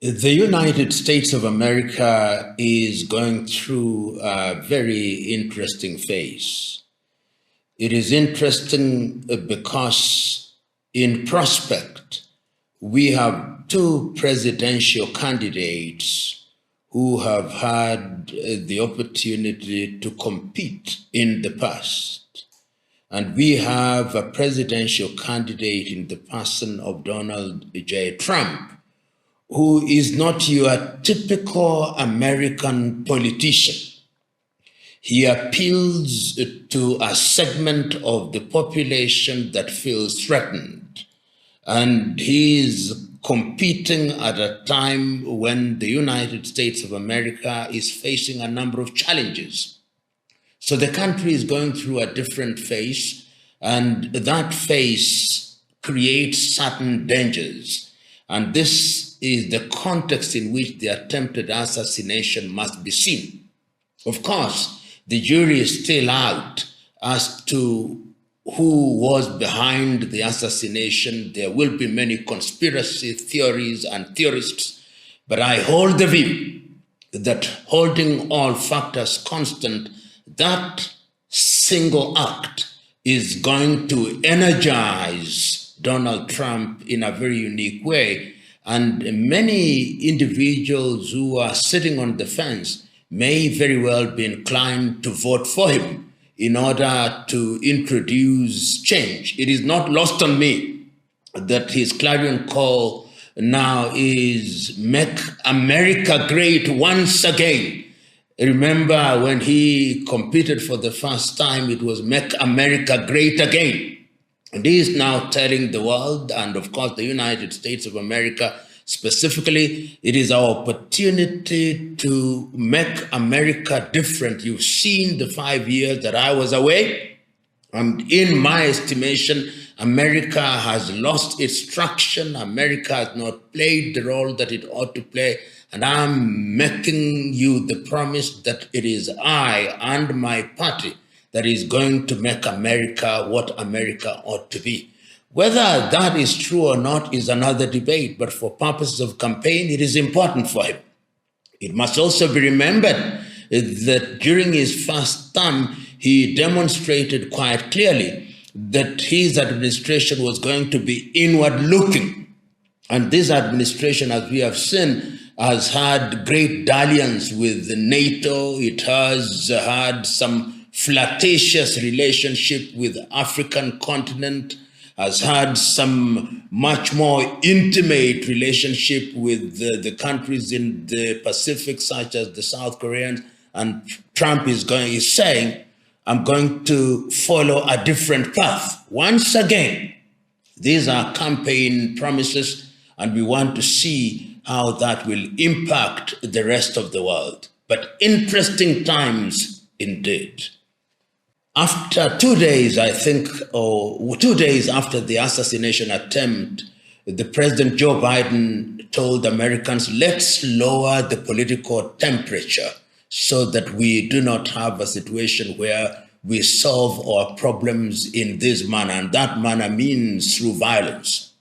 The United States of America is going through a very interesting phase. It is interesting because, in prospect, we have two presidential candidates who have had the opportunity to compete in the past. And we have a presidential candidate in the person of Donald J. Trump, who is not your typical American politician. He appeals to a segment of the population that feels threatened. And he is competing at a time when the United States of America is facing a number of challenges. So the country is going through a different phase, and that phase creates certain dangers. And this is the context in which the attempted assassination must be seen. Of course, the jury is still out as to who was behind the assassination. There will be many conspiracy theories and theorists, but I hold the view that, holding all factors constant, that single act is going to energize Donald Trump in a very unique way. And many individuals who are sitting on the fence may very well be inclined to vote for him in order to introduce change. It is not lost on me that his clarion call now is "Make America Great Once Again." Remember, when he competed for the first time, it was "Make America Great Again." And he is now telling the world, and of course the United States of America specifically, it is our opportunity to make America different. You've seen the 5 years that I was away, and in my estimation, America has lost its traction. America has not played the role that it ought to play. And I'm making you the promise that it is I and my party that is going to make America what America ought to be. Whether that is true or not is another debate, but for purposes of campaign, it is important for him. It must also be remembered that during his first term, he demonstrated quite clearly that his administration was going to be inward looking. And this administration, as we have seen, has had great dalliance with NATO. It has had some flirtatious relationship with the African continent, has had some much more intimate relationship with the countries in the Pacific, such as the South Koreans. And Trump is saying, I'm going to follow a different path. Once again, these are campaign promises, and we want to see how that will impact the rest of the world. But interesting times indeed. After 2 days, I think, or 2 days after the assassination attempt, the President Joe Biden told Americans, let's lower the political temperature so that we do not have a situation where we solve our problems in this manner. And that manner means through violence.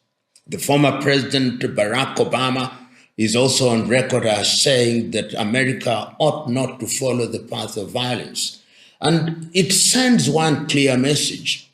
The former President Barack Obama is also on record as saying that America ought not to follow the path of violence. And it sends one clear message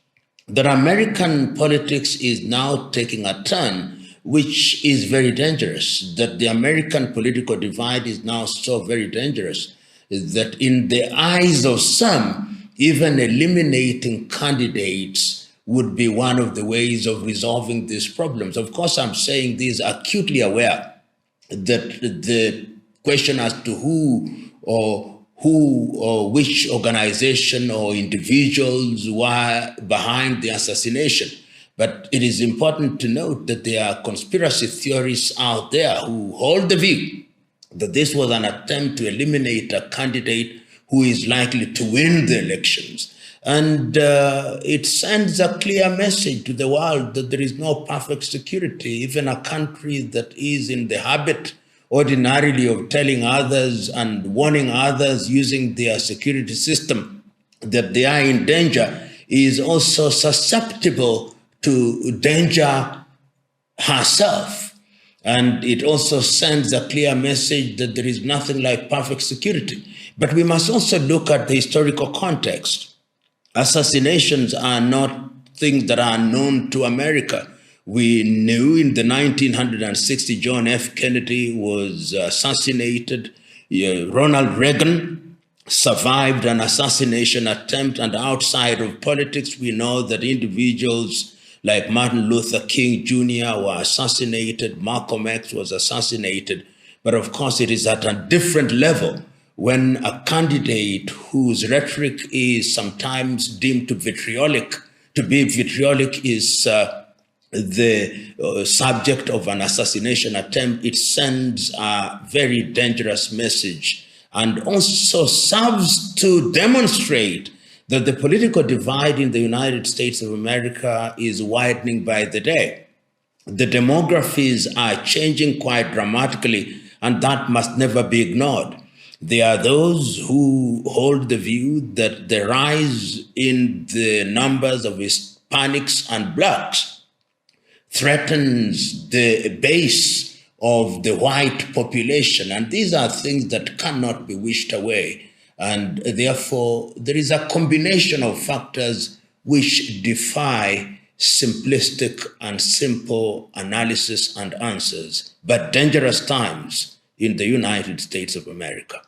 that American politics is now taking a turn, which is very dangerous, that the American political divide is now so very dangerous that in the eyes of some, even eliminating candidates would be one of the ways of resolving these problems. Of course, I'm saying this acutely aware that the question as to who or which organization or individuals were behind the assassination. But it is important to note that there are conspiracy theorists out there who hold the view that this was an attempt to eliminate a candidate who is likely to win the elections. And it sends a clear message to the world that there is no perfect security. Even a country that is in the habit ordinarily of telling others and warning others using their security system that they are in danger is also susceptible to danger herself. And it also sends a clear message that there is nothing like perfect security. But we must also look at the historical context. Assassinations are not things that are known to America. We knew in the 1960 John F. Kennedy was assassinated. Ronald Reagan survived an assassination attempt, and outside of politics, we know that individuals like Martin Luther King Jr. were assassinated, Malcolm X was assassinated. But of course, it is at a different level when a candidate whose rhetoric is sometimes deemed to be vitriolic is the subject of an assassination attempt. It sends a very dangerous message and also serves to demonstrate that the political divide in the United States of America is widening by the day. The demographics are changing quite dramatically, and that must never be ignored. There are those who hold the view that the rise in the numbers of Hispanics and Blacks threatens the base of the white population. And these are things that cannot be wished away. And therefore, there is a combination of factors which defy simplistic and simple analysis and answers, but dangerous times in the United States of America.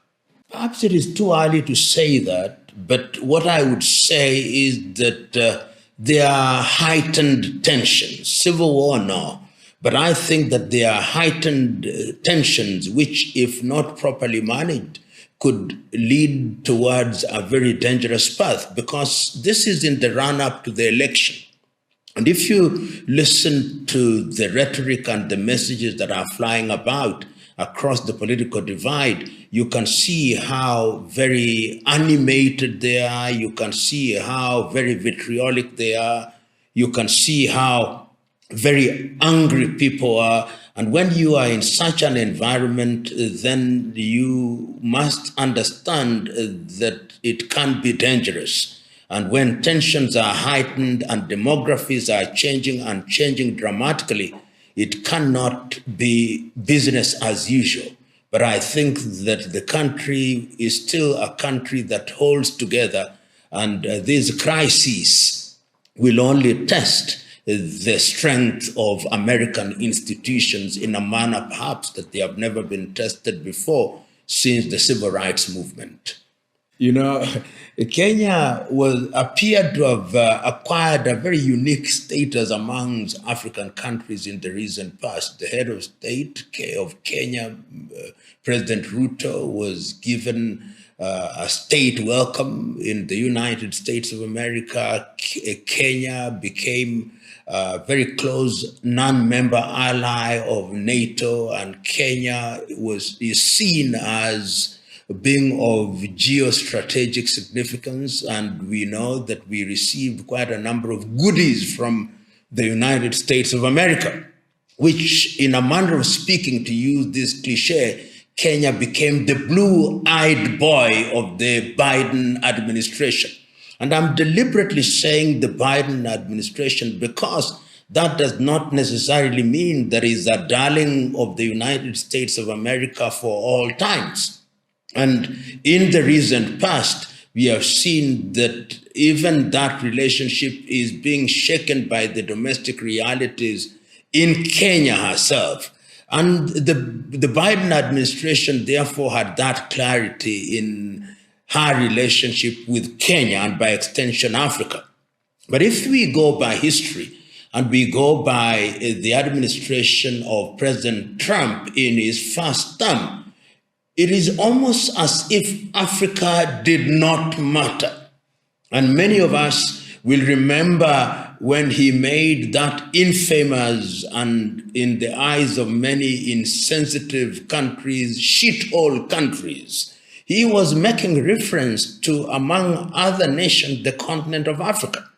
Perhaps it is too early to say that, but what I would say is that there are heightened tensions. Civil war, no. But I think that there are heightened tensions which, if not properly managed, could lead towards a very dangerous path, because this is in the run-up to the election. And if you listen to the rhetoric and the messages that are flying about across the political divide, you can see how very animated they are. You can see how very vitriolic they are. You can see how very angry people are. And when you are in such an environment, then you must understand that it can be dangerous. And when tensions are heightened and demographics are changing and changing dramatically, it cannot be business as usual. But I think that the country is still a country that holds together, and these crises will only test the strength of American institutions in a manner perhaps that they have never been tested before since the civil rights movement. You know, Kenya appeared to have acquired a very unique status amongst African countries in the recent past. The head of state of Kenya, President Ruto, was given a state welcome in the United States of America. Kenya became a very close non-member ally of NATO, and Kenya is seen as being of geostrategic significance, and we know that we received quite a number of goodies from the United States of America, which, in a manner of speaking, to use this cliche, Kenya became the blue-eyed boy of the Biden administration. And I'm deliberately saying the Biden administration because that does not necessarily mean there is a darling of the United States of America for all times. And in the recent past, we have seen that even that relationship is being shaken by the domestic realities in Kenya herself. And the Biden administration therefore had that clarity in her relationship with Kenya and by extension Africa. But if we go by history and we go by the administration of President Trump in his first term, it is almost as if Africa did not matter. And many of us will remember when he made that infamous and, in the eyes of many insensitive countries, shithole countries. He was making reference to, among other nations, the continent of Africa.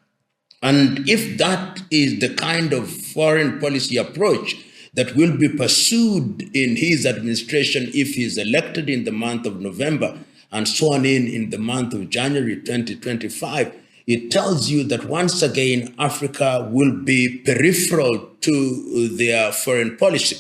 And if that is the kind of foreign policy approach that will be pursued in his administration if he is elected in the month of November and sworn in the month of January 2025, it tells you that once again, Africa will be peripheral to their foreign policy.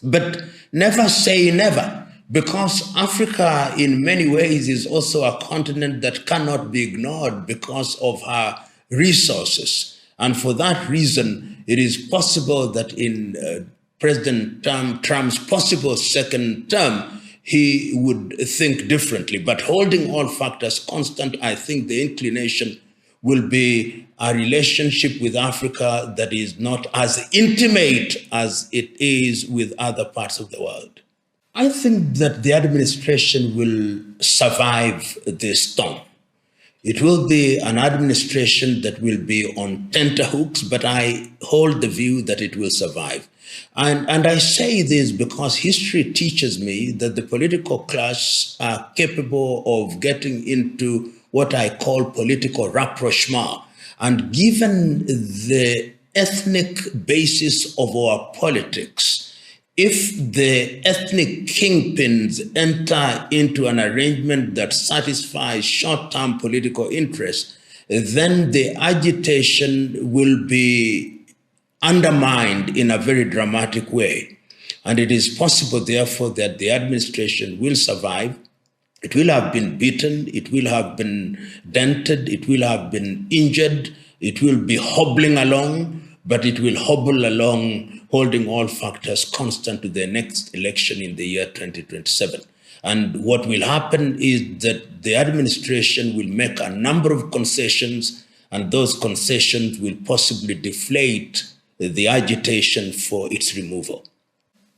But never say never, because Africa, in many ways, is also a continent that cannot be ignored because of her resources. And for that reason, it is possible that in President Trump's possible second term, he would think differently. But holding all factors constant, I think the inclination will be a relationship with Africa that is not as intimate as it is with other parts of the world. I think that the administration will survive this storm. It will be an administration that will be on tenterhooks, but I hold the view that it will survive. And I say this because history teaches me that the political class are capable of getting into what I call political rapprochement. And given the ethnic basis of our politics, if the ethnic kingpins enter into an arrangement that satisfies short-term political interests, then the agitation will be undermined in a very dramatic way. And it is possible, therefore, that the administration will survive. It will have been beaten, it will have been dented, it will have been injured, it will be hobbling along, but it will hobble along, holding all factors constant to the next election in the year 2027. And what will happen is that the administration will make a number of concessions, and those concessions will possibly deflate the agitation for its removal.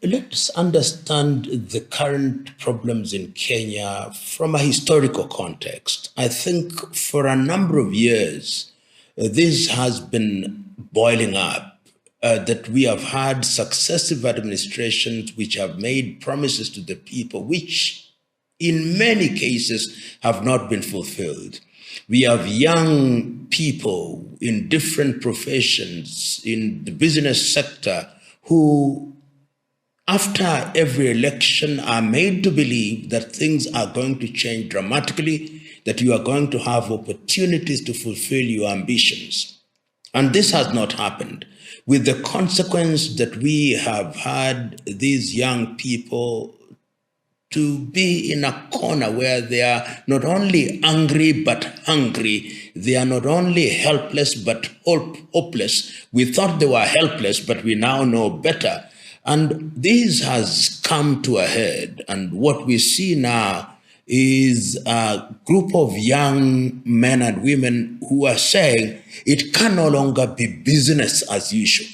Let's understand the current problems in Kenya from a historical context. I think for a number of years, this has been boiling up, that we have had successive administrations which have made promises to the people, which in many cases have not been fulfilled. We have young people in different professions in the business sector who, after every election, are made to believe that things are going to change dramatically, that you are going to have opportunities to fulfill your ambitions. And this has not happened, with the consequence that we have had these young people to be in a corner where they are not only angry but hungry. They are not only helpless but hopeless. We thought they were helpless, but we now know better. And this has come to a head. And what we see now is a group of young men and women who are saying it can no longer be business as usual.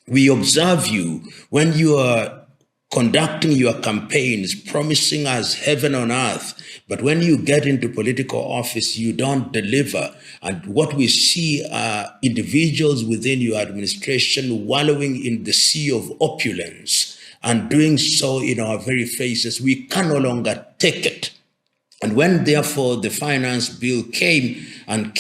We observe you when you are conducting your campaigns, promising us heaven on earth, but when you get into political office, you don't deliver. And what we see are individuals within your administration wallowing in the sea of opulence and doing so in our very faces. We can no longer take it. And when, therefore, the finance bill came and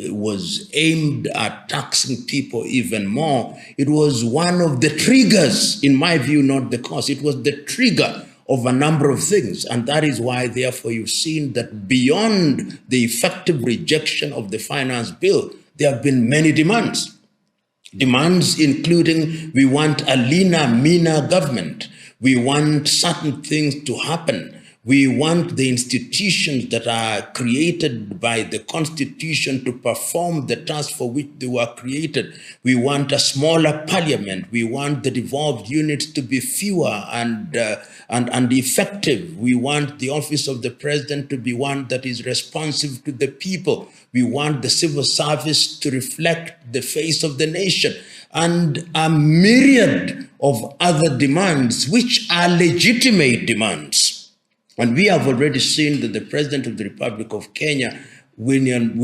was aimed at taxing people even more, it was one of the triggers, in my view, not the cause. It was the trigger of a number of things. And that is why, therefore, you've seen that beyond the effective rejection of the finance bill, there have been many demands. Demands including, we want a leaner, meaner government. We want certain things to happen. We want the institutions that are created by the Constitution to perform the task for which they were created. We want a smaller parliament. We want the devolved units to be fewer and effective. We want the office of the president to be one that is responsive to the people. We want the civil service to reflect the face of the nation, and a myriad of other demands, which are legitimate demands. And we have already seen that the President of the Republic of Kenya, William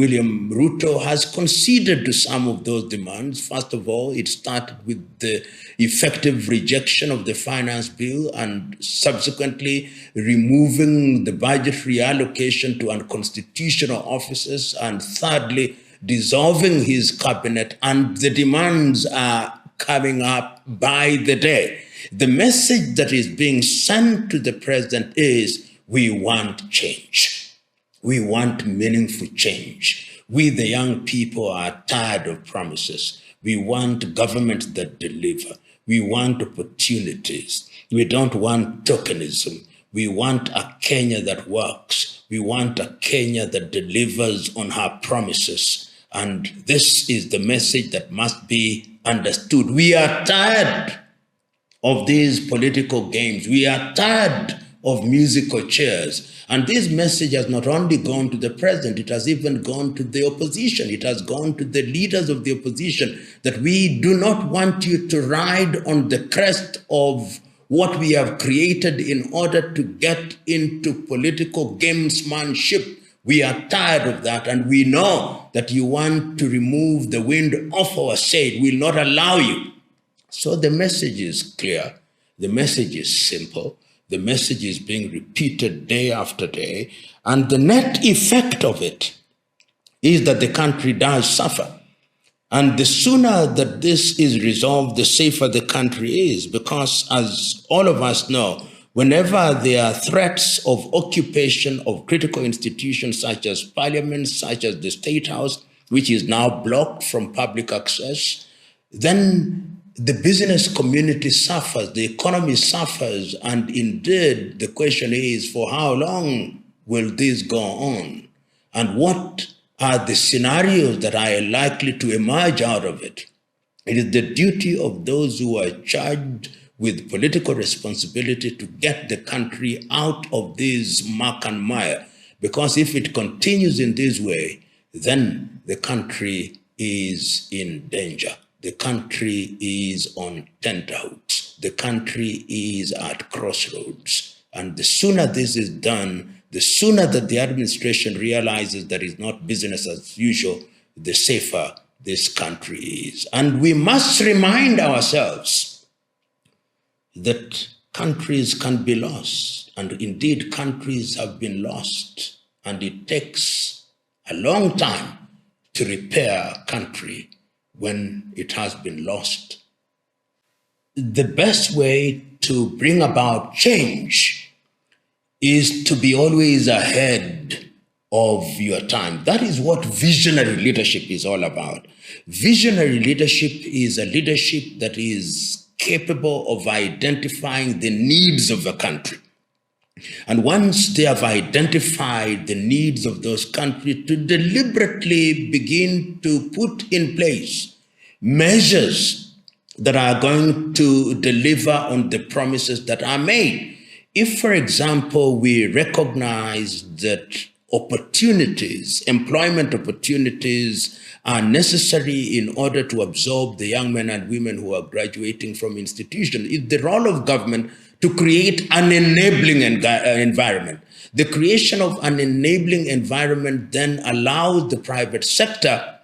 Ruto, has conceded to some of those demands. First of all, it started with the effective rejection of the finance bill and subsequently removing the budgetary allocation to unconstitutional offices, and thirdly, dissolving his cabinet. And the demands are coming up by the day. The message that is being sent to the president is, we want change. We want meaningful change. We, the young people, are tired of promises. We want government that deliver. We want opportunities. We don't want tokenism. We want a Kenya that works. We want a Kenya that delivers on her promises. And this is the message that must be understood. We are tired of these political games. We are tired of musical chairs. And this message has not only gone to the president, it has even gone to the opposition. It has gone to the leaders of the opposition that we do not want you to ride on the crest of what we have created in order to get into political gamesmanship. We are tired of that, and we know that you want to remove the wind off our sail. We will not allow you. So the message is clear. The message is simple. The message is being repeated day after day. And the net effect of it is that the country does suffer. And the sooner that this is resolved, the safer the country is. Because as all of us know, whenever there are threats of occupation of critical institutions such as parliament, such as the State House, which is now blocked from public access, then the business community suffers, the economy suffers, and indeed the question is, for how long will this go on? And what are the scenarios that are likely to emerge out of it? It is the duty of those who are charged with political responsibility to get the country out of this muck and mire, because if it continues in this way, then the country is in danger. The country is on tenterhooks. The country is at crossroads. And the sooner this is done, the sooner that the administration realizes that it's not business as usual, the safer this country is. And we must remind ourselves that countries can be lost. And indeed, countries have been lost. And it takes a long time to repair a country when it has been lost. The best way to bring about change is to be always ahead of your time. That is what visionary leadership is all about. Visionary leadership is a leadership that is capable of identifying the needs of a country. And once they have identified the needs of those countries, to deliberately begin to put in place measures that are going to deliver on the promises that are made. If, for example, we recognize that opportunities, employment opportunities, are necessary in order to absorb the young men and women who are graduating from institutions, it's the role of government to create an enabling environment. The creation of an enabling environment then allows the private sector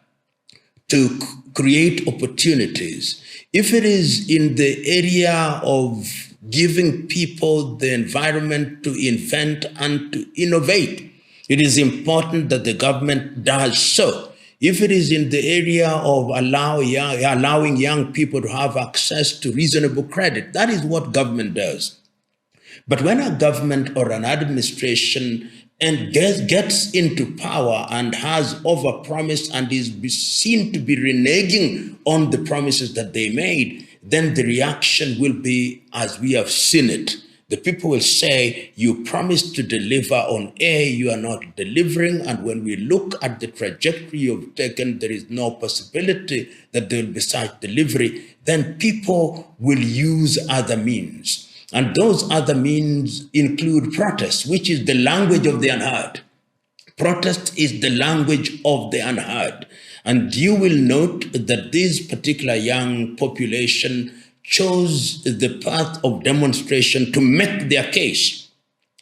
to create opportunities. If it is in the area of giving people the environment to invent and to innovate, it is important that the government does so. If it is in the area of allowing young people to have access to reasonable credit, that is what government does. But when a government or an administration gets into power and has overpromised and is seen to be reneging on the promises that they made, then the reaction will be as we have seen it. The people will say, you promised to deliver on A, you are not delivering. And when we look at the trajectory you've taken, there is no possibility that there will be such delivery. Then people will use other means. And those other means include protest, which is the language of the unheard. Protest is the language of the unheard. And you will note that this particular young population chose the path of demonstration to make their case.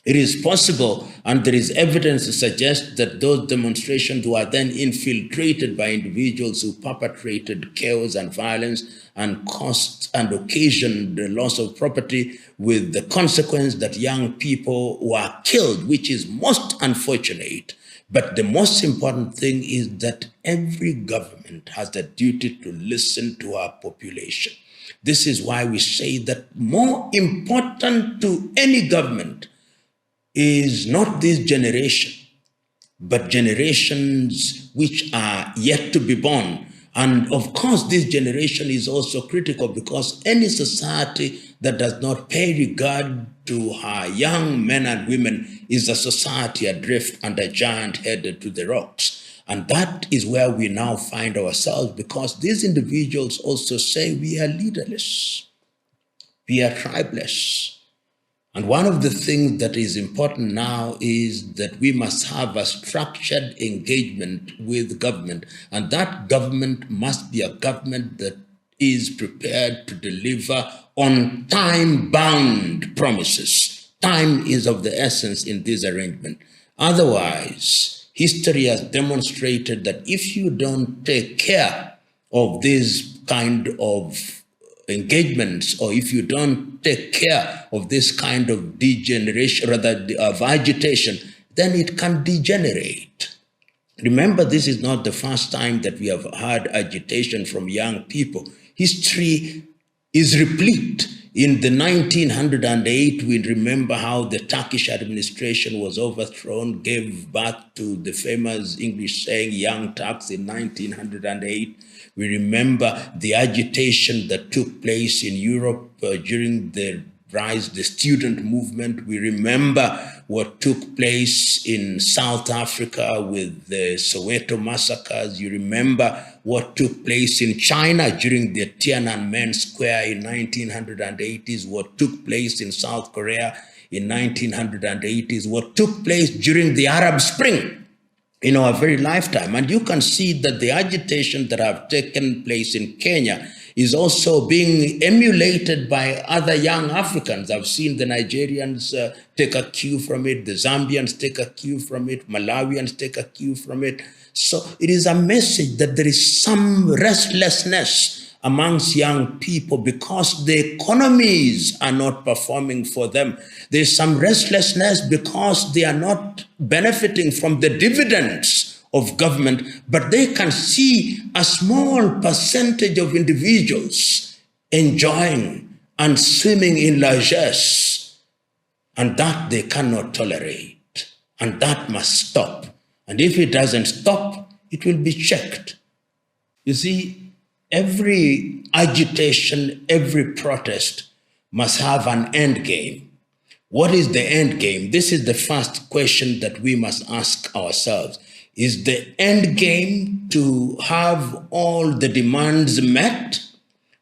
It is possible, and there is evidence to suggest that those demonstrations were then infiltrated by individuals who perpetrated chaos and violence and caused and occasioned the loss of property, with the consequence that young people were killed, which is most unfortunate. But the most important thing is that every government has the duty to listen to our population. This is why we say that more important to any government is not this generation, but generations which are yet to be born. And of course, this generation is also critical because any society that does not pay regard to her young men and women is a society adrift and a giant headed to the rocks. And that is where we now find ourselves, because these individuals also say we are leaderless, we are tribeless. And one of the things that is important now is that we must have a structured engagement with government, and that government must be a government that is prepared to deliver on time-bound promises. Time is of the essence in this arrangement. Otherwise, history has demonstrated that if you don't take care of this kind of engagements, or if you don't take care of this kind of degeneration, rather of agitation, then it can degenerate. Remember, this is not the first time that we have had agitation from young people. History is replete. In the 1908, we remember how the Turkish administration was overthrown, gave birth to the famous English saying, Young Turks, in 1908. We remember the agitation that took place in Europe during the rise of the student movement. We remember what took place in South Africa with the Soweto massacres. You remember what took place in China during the Tiananmen Square in 1980s, what took place in South Korea in 1980s, what took place during the Arab Spring in our very lifetime. And you can see that the agitation that have taken place in Kenya is also being emulated by other young Africans. I've seen the Nigerians take a cue from it, the Zambians take a cue from it, Malawians take a cue from it. So it is a message that there is some restlessness amongst young people because the economies are not performing for them. There's some restlessness because they are not benefiting from the dividends of government, but they can see a small percentage of individuals enjoying and swimming in largesse, and that they cannot tolerate, and that must stop. And if it doesn't stop, it will be checked. You see, every agitation, every protest must have an end game. What is the end game? This is the first question that we must ask ourselves. Is the end game to have all the demands met?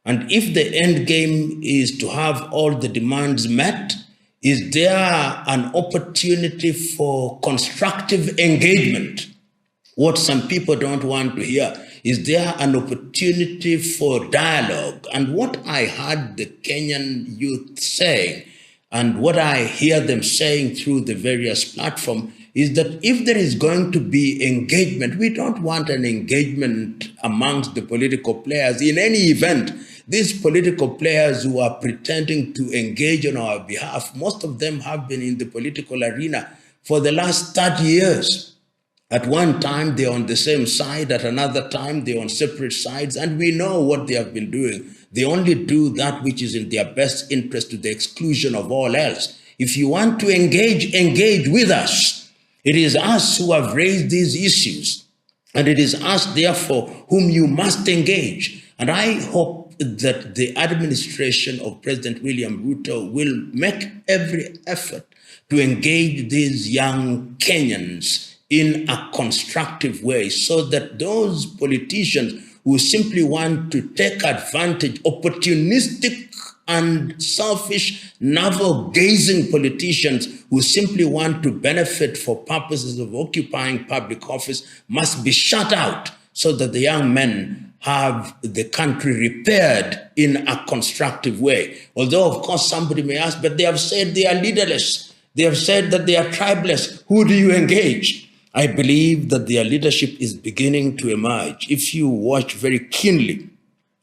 And if the end game is to have all the demands met, is there an opportunity for constructive engagement? What some people don't want to hear. Is there an opportunity for dialogue? And what I heard the Kenyan youth saying, and what I hear them saying through the various platforms, is that if there is going to be engagement, we don't want an engagement amongst the political players in any event. These political players who are pretending to engage on our behalf, most of them have been in the political arena for the last 30 years. At one time, they're on the same side. At another time, they're on separate sides. And we know what they have been doing. They only do that which is in their best interest to the exclusion of all else. If you want to engage, engage with us. It is us who have raised these issues. And it is us, therefore, whom you must engage. And I hope that the administration of President William Ruto will make every effort to engage these young Kenyans in a constructive way so that those politicians who simply want to take advantage, opportunistic and selfish, navel-gazing politicians who simply want to benefit for purposes of occupying public office must be shut out so that the young men have the country repaired in a constructive way. Although, of course, somebody may ask, but they have said they are leaderless. They have said that they are tribeless. Who do you engage? I believe that their leadership is beginning to emerge. If you watch very keenly,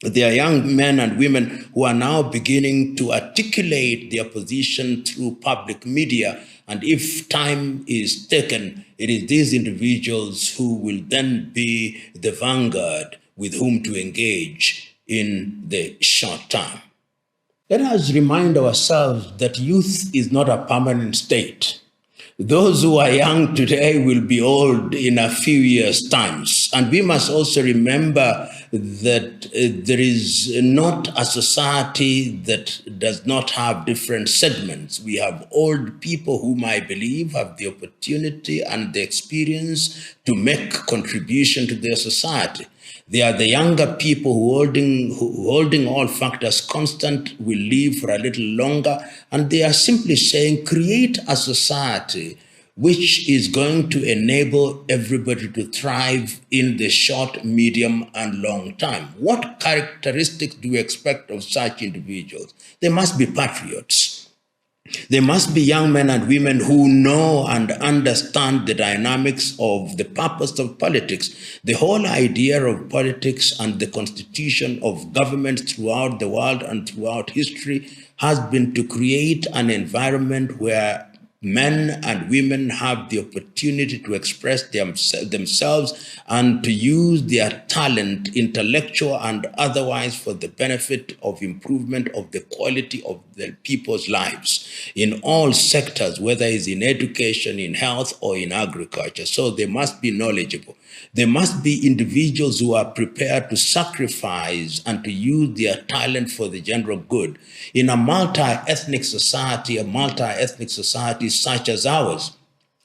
there are young men and women who are now beginning to articulate their position through public media. And if time is taken, it is these individuals who will then be the vanguard with whom to engage in the short term. Let us remind ourselves that youth is not a permanent state. Those who are young today will be old in a few years' time. And we must also remember that there is not a society that does not have different segments. We have old people whom I believe have the opportunity and the experience to make contribution to their society. They are the younger people who holding all factors constant, will live for a little longer, and they are simply saying, create a society which is going to enable everybody to thrive in the short, medium, and long time. What characteristics do you expect of such individuals? They must be patriots. They must be young men and women who know and understand the dynamics of the purpose of politics. The whole idea of politics and the constitution of governments throughout the world and throughout history has been to create an environment where men and women have the opportunity to express themselves and to use their talent, intellectual and otherwise, for the benefit of improvement of the quality of the people's lives in all sectors, whether it's in education, in health, or in agriculture. So they must be knowledgeable. There must be individuals who are prepared to sacrifice and to use their talent for the general good. In a multi-ethnic society such as ours,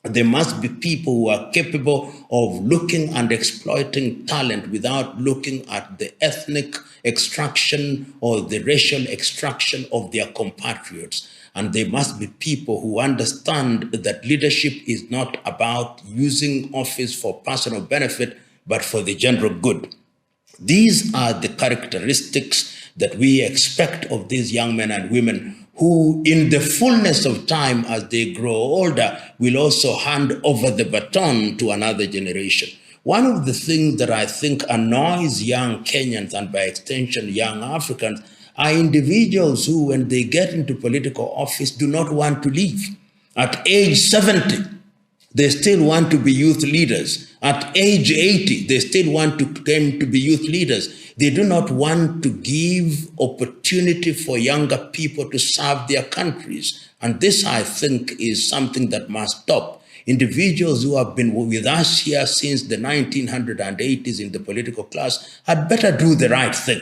there must be people who are capable of looking and exploiting talent without looking at the ethnic extraction or the racial extraction of their compatriots. And they must be people who understand that leadership is not about using office for personal benefit, but for the general good. These are the characteristics that we expect of these young men and women who, in the fullness of time, as they grow older, will also hand over the baton to another generation. One of the things that I think annoys young Kenyans, and by extension young Africans, are individuals who, when they get into political office, do not want to leave. At age 70, they still want to be youth leaders. At age 80, they still want to claim to be youth leaders. They do not want to give opportunity for younger people to serve their countries. And this, I think, is something that must stop. Individuals who have been with us here since the 1980s in the political class had better do the right thing.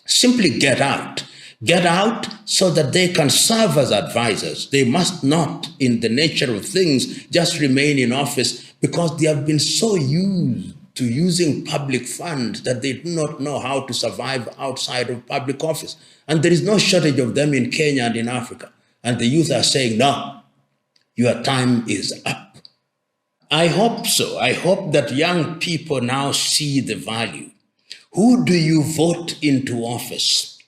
Simply get out. Get out so that they can serve as advisors. They must not, in the nature of things, just remain in office because they have been so used to using public funds that they do not know how to survive outside of public office. And there is no shortage of them in Kenya and in Africa. And the youth are saying, no, your time is up. I hope so. I hope that young people now see the value. Who do you vote into office?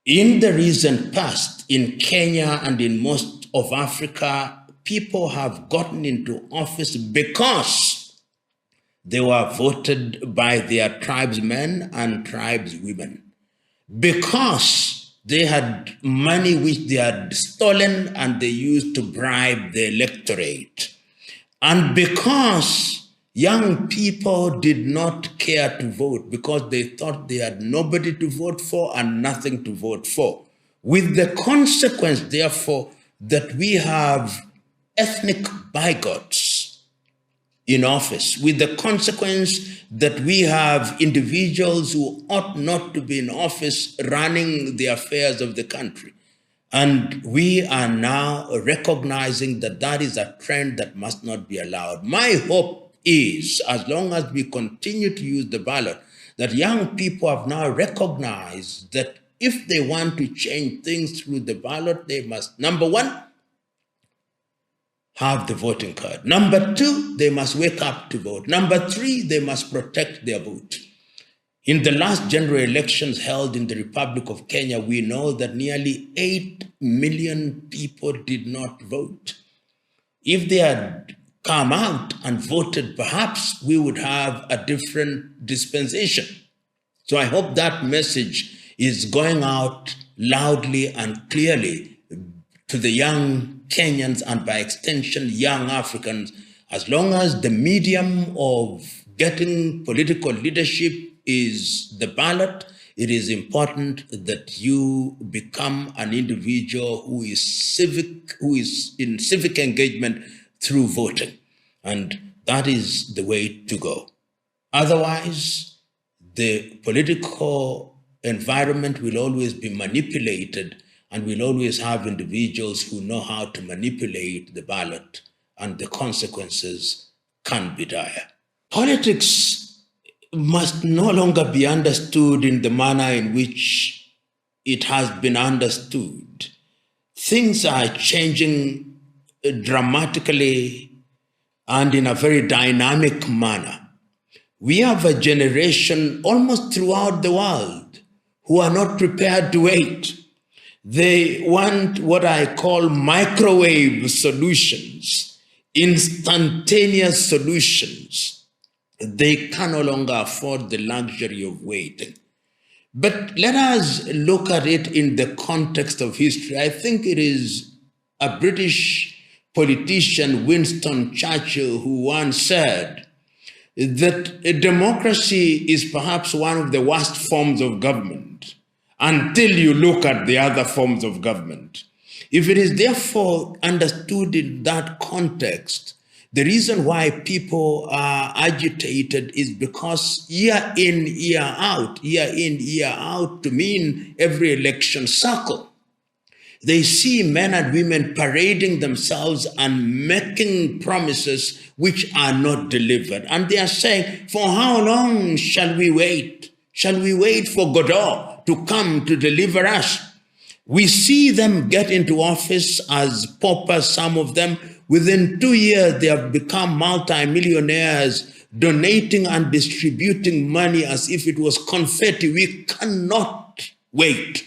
In the recent past, in Kenya and in most of Africa, people have gotten into office because they were voted by their tribesmen and tribeswomen, because they had money which they had stolen and they used to bribe the electorate, and because young people did not care to vote because they thought they had nobody to vote for and nothing to vote for. With the consequence, therefore, that we have ethnic bigots in office, with the consequence that we have individuals who ought not to be in office running the affairs of the country. And we are now recognizing that that is a trend that must not be allowed. My hope is, as long as we continue to use the ballot, that young people have now recognized that if they want to change things through the ballot, they must, number one, have the voting card. Number two, they must wake up to vote. Number three, they must protect their vote. In the last general elections held in the Republic of Kenya, we know that nearly 8 million people did not vote. If they had come out and voted, perhaps we would have a different dispensation. So I hope that message is going out loudly and clearly to the young Kenyans and by extension young Africans. As long as the medium of getting political leadership is the ballot, it is important that you become an individual who is in civic engagement through voting. And that is the way to go. Otherwise, the political environment will always be manipulated, and we'll always have individuals who know how to manipulate the ballot, and the consequences can be dire. Politics must no longer be understood in the manner in which it has been understood. Things are changing dramatically and in a very dynamic manner. We have a generation almost throughout the world who are not prepared to wait. They want what I call microwave solutions, instantaneous solutions. They can no longer afford the luxury of waiting. But let us look at it in the context of history. I think it is a British politician, Winston Churchill, who once said that a democracy is perhaps one of the worst forms of government until you look at the other forms of government. If it is therefore understood in that context, the reason why people are agitated is because year in, year out to mean every election cycle, they see men and women parading themselves and making promises which are not delivered. And they are saying, for how long shall we wait? Shall we wait for Godot to come to deliver us? We see them get into office as paupers, some of them. Within 2 years, they have become multimillionaires, donating and distributing money as if it was confetti. We cannot wait.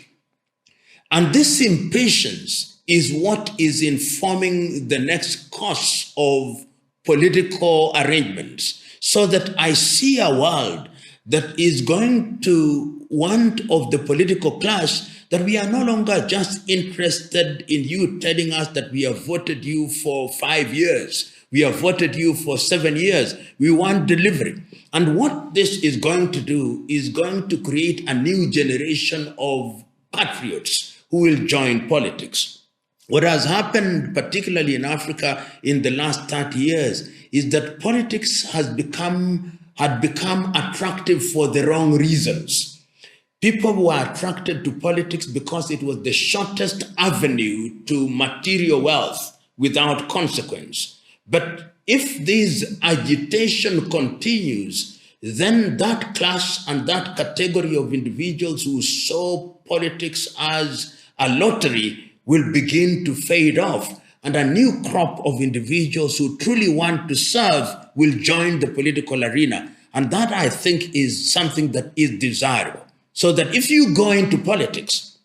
And this impatience is what is informing the next course of political arrangements, so that I see a world that is going to want of the political class that we are no longer just interested in you telling us that we have voted you for 5 years, we have voted you for 7 years. We want delivery. And what this is going to do is going to create a new generation of patriots who will join politics. What has happened, particularly in Africa in the last 30 years, is that politics had become attractive for the wrong reasons. People were attracted to politics because it was the shortest avenue to material wealth without consequence. But if this agitation continues, then that class and that category of individuals who saw politics as a lottery will begin to fade off, and a new crop of individuals who truly want to serve will join the political arena. And that, I think, is something that is desirable. So that if you go into politics,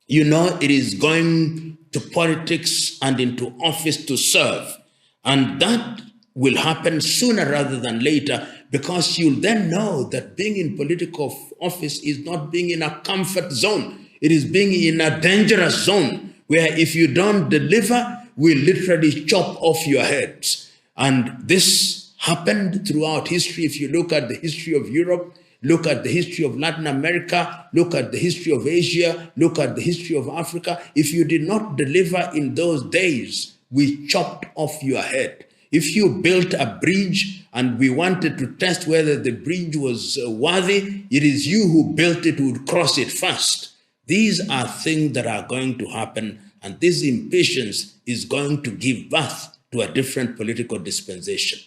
you know it is going to politics and into office to serve. And that will happen sooner rather than later, because you'll then know that being in political office is not being in a comfort zone. It is being in a dangerous zone where if you don't deliver, we'll literally chop off your heads. And this happened throughout history. If you look at the history of Europe, look at the history of Latin America, look at the history of Asia, look at the history of Africa. If you did not deliver in those days, we chopped off your head. If you built a bridge and we wanted to test whether the bridge was worthy, it is you who built it who would cross it first. These are things that are going to happen, and this impatience is going to give birth to a different political dispensation.